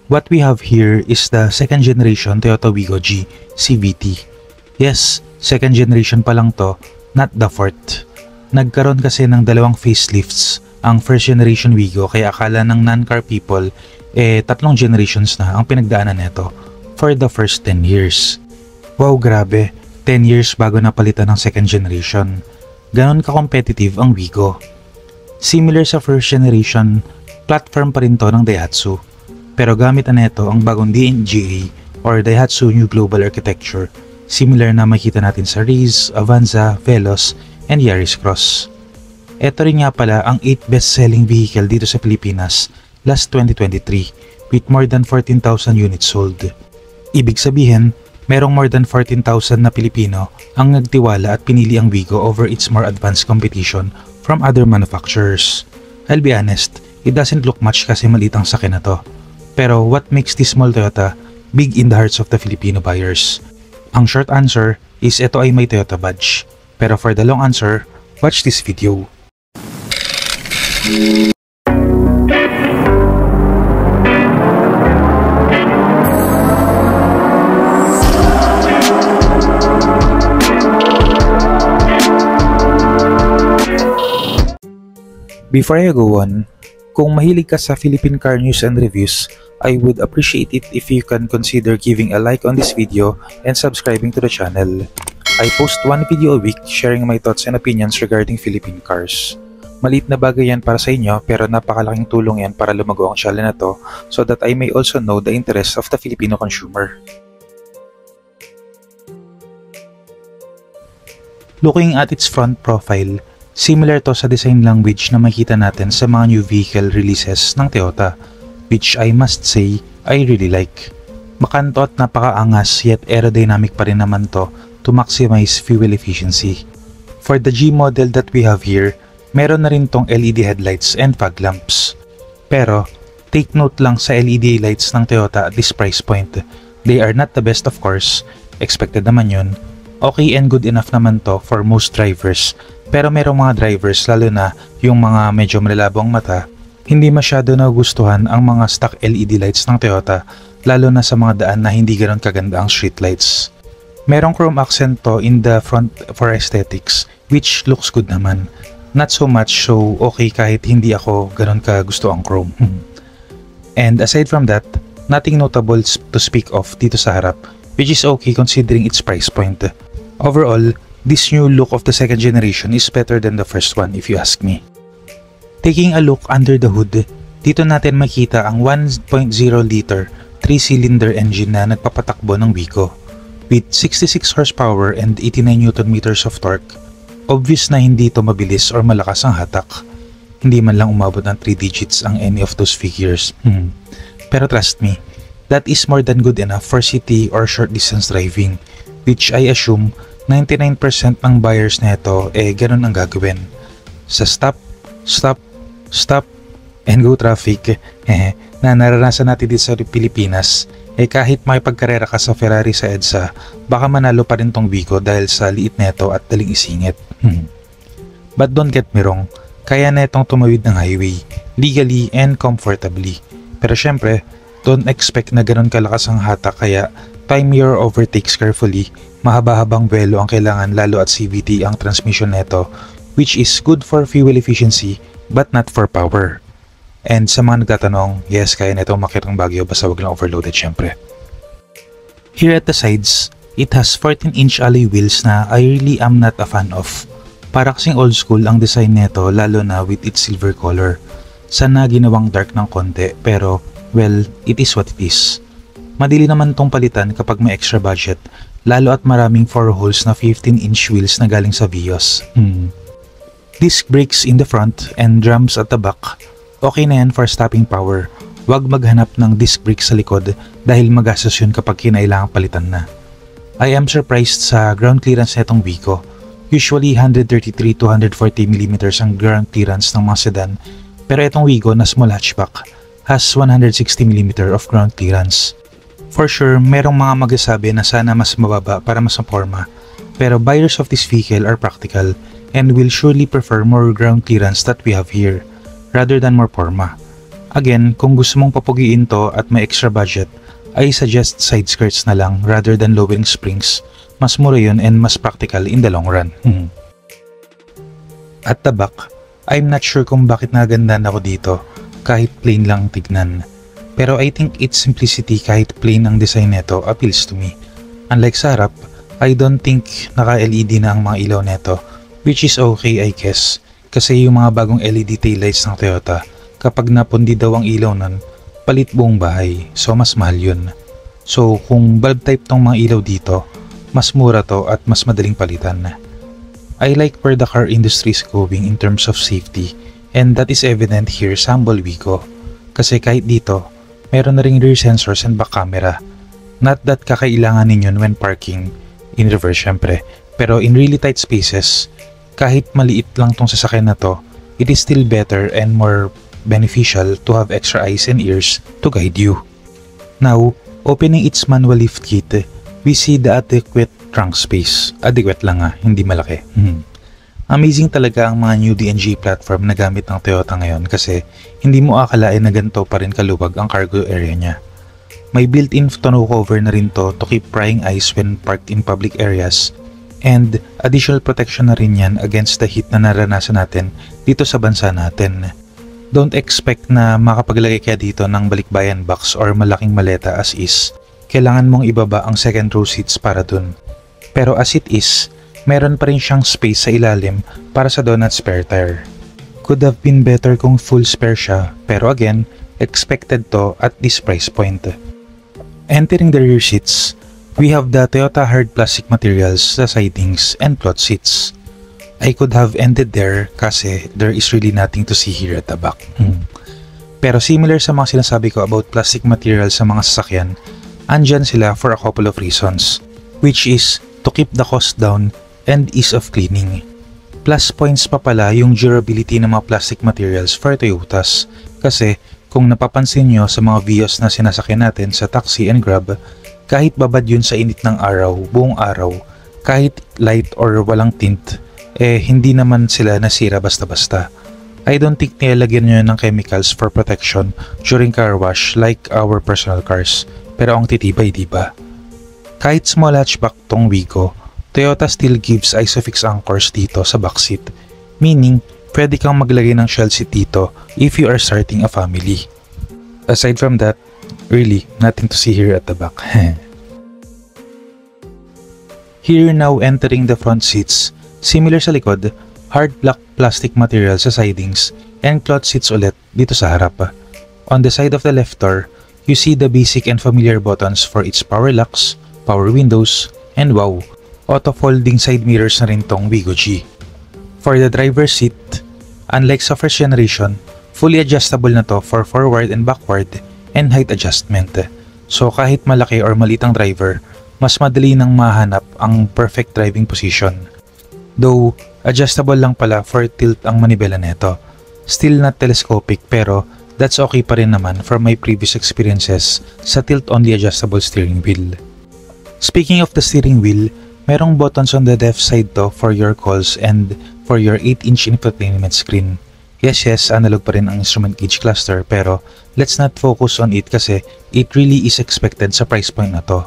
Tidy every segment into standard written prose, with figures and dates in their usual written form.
What we have here is the second generation Toyota Wigo G CVT. Yes, second generation pa lang to, not the fourth. Nagkaroon kasi ng dalawang facelifts ang first generation Wigo kaya akala ng non-car people tatlong generations na ang pinagdaanan nito for the first 10 years. Wow, grabe, 10 years bago napalitan ng second generation. Ganon ka-competitive ang Wigo. Similar sa first generation, platform pa rin to ng Daihatsu. Pero gamit na neto ang bagong DNGA or Daihatsu New Global Architecture, similar na makita natin sa Raze, Avanza, Veloz, and Yaris Cross. Ito rin nga pala ang 8th best-selling vehicle dito sa Pilipinas last 2023 with more than 14,000 units sold. Ibig sabihin, merong more than 14,000 na Pilipino ang nagtiwala at pinili ang Wigo over its more advanced competition from other manufacturers. I'll be honest, it doesn't look much kasi maliit ang sakyan na to. Pero what makes this small Toyota big in the hearts of the Filipino buyers? Ang short answer is ito ay may Toyota badge. Pero for the long answer, watch this video. Before I go on, kung mahilig ka sa Philippine car news and reviews, I would appreciate it if you can consider giving a like on this video and subscribing to the channel. I post one video a week sharing my thoughts and opinions regarding Philippine cars. Maliit na bagay yan para sa inyo pero napakalaking tulong yan para lumago ang channel na to so that I may also know the interests of the Filipino consumer. Looking at its front profile, similar to sa design language na makita natin sa mga new vehicle releases ng Toyota, which I must say, I really like. Makanto at napakaangas yet aerodynamic pa rin naman to maximize fuel efficiency. For the G model that we have here, meron na rin tong LED headlights and fog lamps. Pero, take note lang sa LED lights ng Toyota at this price point. They are not the best of course, expected naman yun. Okay and good enough naman to for most drivers. Pero merong mga drivers lalo na yung mga medyo malalabong mata, hindi masyado nagustuhan ang mga stock LED lights ng Toyota, lalo na sa mga daan na hindi ganoon kaganda ang street lights. Merong chrome accent to in the front for aesthetics, which looks good naman. Not so much so okay kahit hindi ako ganoon kagusto ang chrome. And aside from that, nothing notable to speak of dito sa harap, which is okay considering its price point. Overall, this new look of the second generation is better than the first one if you ask me. Taking a look under the hood, dito natin makita ang 1.0 liter 3-cylinder engine na nagpapatakbo ng Wigo. With 66 horsepower and 89 Nm of torque, obvious na hindi ito mabilis or malakas ang hatak. Hindi man lang umabot ng 3 digits ang any of those figures. Pero trust me, that is more than good enough for city or short distance driving, which I assume 99% ng buyers nito ganun ang gagawin. Sa stop, and go traffic na naranasan natin dito sa Pilipinas, kahit makipagkarera ka sa Ferrari sa EDSA, baka manalo pa rin tong Wigo dahil sa liit neto at daling isingit. But don't get me wrong, kaya netong tumawid ng highway, legally and comfortably. Pero syempre, don't expect na ganun kalakas ang hatak kaya time your overtakes carefully. Mahaba-habang buwelo ang kailangan lalo at CVT ang transmission neto, which is good for fuel efficiency but not for power. And sa mga nagtatanong, yes, kaya neto umakyat ng Baguio basta wag lang overloaded syempre. Here at the sides, it has 14-inch alloy wheels na I really am not a fan of. Para kasing old school ang design neto lalo na with its silver color. Sana ginawang dark ng konti pero well, it is what it is. Madali naman tong palitan kapag may extra budget, lalo at maraming 4 holes na 15-inch wheels na galing sa Vios. Disc brakes in the front and drums at the back, okay na yan for stopping power. Huwag maghanap ng disc brakes sa likod dahil magastos yun kapag kinailangang palitan na. I am surprised sa ground clearance netong Wigo. Usually 133-140mm ang ground clearance ng mga sedan, pero itong Wigo na small hatchback has 160mm of ground clearance. For sure, merong mga magsasabi na sana mas mababa para mas maporma, pero buyers of this vehicle are practical and will surely prefer more ground clearance that we have here, rather than more porma. Again, kung gusto mong papugiin to at may extra budget, I suggest side skirts na lang rather than lowering springs. Mas mura yun and mas practical in the long run. At the back, I'm not sure kung bakit nagandaan ako dito kahit plain lang tignan. Pero I think its simplicity kahit plain ang design nito appeals to me. Unlike sa harap, I don't think naka-LED na ang mga ilaw neto, which is okay I guess. Kasi yung mga bagong LED taillights ng Toyota, kapag napundi daw ang ilaw nun, palit buong bahay. So mas mahal yun. So kung bulb type tong mga ilaw dito, mas mura to at mas madaling palitan. I like where the car industry is going in terms of safety, and that is evident here sa Humble Wigo. Kasi kahit dito, meron na ring rear sensors and back camera. Not that kakailanganin yun when parking, in reverse syempre, pero in really tight spaces, kahit maliit lang tong sasakyan na to, it is still better and more beneficial to have extra eyes and ears to guide you. Now, opening its manual lift kit, we see the adequate trunk space. Adequate lang hindi malaki. Amazing talaga ang mga new DNG platform na gamit ng Toyota ngayon kasi hindi mo akalain na ganito pa rin kaluwag ang cargo area niya. May built-in tonneau cover na rin to keep prying eyes when parked in public areas, and additional protection na rin yan against the heat na naranasan natin dito sa bansa natin. Don't expect na makapaglagay ka dito ng balikbayan box or malaking maleta as is. Kailangan mong ibaba ang second row seats para dun. Pero as it is, meron pa rin siyang space sa ilalim para sa donut spare tire. Could have been better kung full spare siya, pero again, expected to at this price point. Entering the rear seats, we have the Toyota hard plastic materials sa sidings and cloth seats. I could have ended there kasi there is really nothing to see here at the back. Pero similar sa mga sinasabi ko about plastic materials sa mga sasakyan, andyan sila for a couple of reasons, which is to keep the cost down and ease of cleaning. Plus points pa pala yung durability ng mga plastic materials for Toyotas kasi kung napapansin nyo sa mga Vios na sinasakyan natin sa taxi and grab, kahit babad yun sa init ng araw, buong araw, kahit light or walang tint, hindi naman sila nasira basta-basta. I don't think nilalagyan nyo ng chemicals for protection during car wash like our personal cars, pero ang titibay diba? Kahit small hatchback tong Wigo, Toyota still gives ISOFIX anchors dito sa backseat, meaning pwede kang maglagay ng shell seat dito if you are starting a family. Aside from that, really nothing to see here at the back. Here now entering the front seats, similar sa likod, hard black plastic material sa sidings and cloth seats ulit dito sa harap. On the side of the left door, you see the basic and familiar buttons for its power locks, power windows, and wow, auto folding side mirrors na rin tong Wigo G. For the driver's seat, unlike sa first generation, fully adjustable na to for forward and backward and height adjustment. So kahit malaki or maliit ang driver, mas madali nang mahanap ang perfect driving position. Though, adjustable lang pala for tilt ang manibela neto. Still not telescopic pero that's okay pa rin naman from my previous experiences sa tilt-only adjustable steering wheel. Speaking of the steering wheel, merong buttons on the left side to for your calls and for your 8-inch infotainment screen. Yes, analog pa rin ang instrument gauge cluster pero let's not focus on it kasi it really is expected sa price point na to.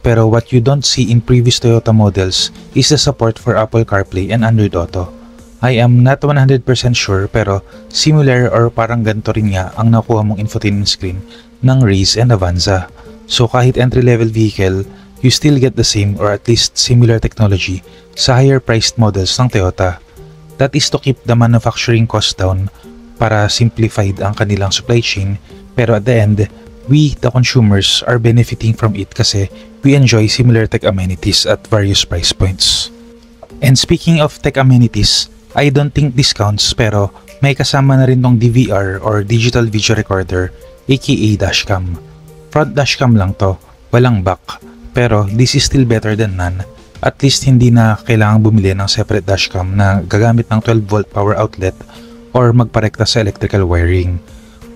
Pero what you don't see in previous Toyota models is the support for Apple CarPlay and Android Auto. I am not 100% sure pero similar or parang ganito rin nga ang nakuha mong infotainment screen ng Raze and Avanza. So kahit entry-level vehicle, you still get the same or at least similar technology sa higher priced models ng Toyota. That is to keep the manufacturing cost down para simplified ang kanilang supply chain pero at the end, we the consumers are benefiting from it kasi we enjoy similar tech amenities at various price points. And speaking of tech amenities, I don't think discounts pero may kasama na rin tong DVR or Digital Video Recorder aka dashcam. Front dashcam lang to, walang back. Pero this is still better than none. At least hindi na kailangang bumili ng separate dashcam na gagamit ng 12-volt power outlet or magparekta sa electrical wiring.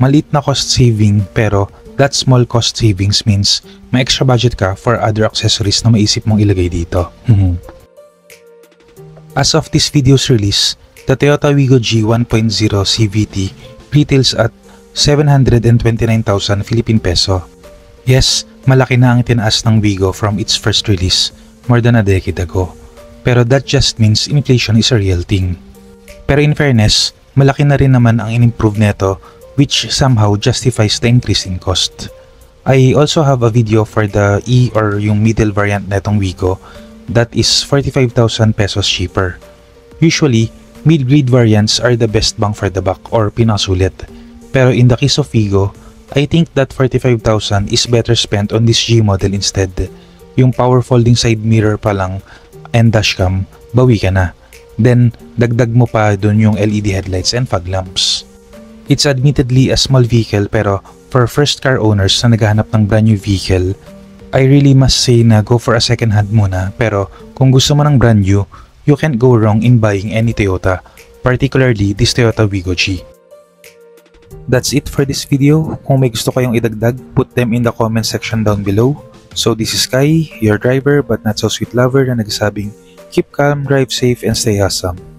Maliit na cost saving pero that small cost savings means may extra budget ka for other accessories na maisip mong ilagay dito. As of this video's release, the Toyota Wigo G 1.0 CVT retails at 729,000 Philippine peso. Yes, malaki na ang tinaas ng Wigo from its first release more than a decade ago. Pero that just means inflation is a real thing. Pero in fairness, malaki na rin naman ang in-improve neto which somehow justifies the increase in cost. I also have a video for the E or yung middle variant netong Wigo that is 45,000 pesos cheaper. Usually, mid-grade variants are the best bang for the buck or pinasulit. Pero in the case of Wigo, I think that 45,000 is better spent on this G model instead. Yung power folding side mirror pa lang and dashcam, bawi ka na. Then, dagdag mo pa dun yung LED headlights and fog lamps. It's admittedly a small vehicle pero for first car owners na naghahanap ng brand new vehicle, I really must say na go for a second hand muna. Pero kung gusto mo ng brand new, you can't go wrong in buying any Toyota, particularly this Toyota Wigo G. That's it for this video. Kung may gusto kayong idagdag, put them in the comment section down below. So this is Kai, your driver but not so sweet lover na nagsasabing, keep calm, drive safe, and stay awesome.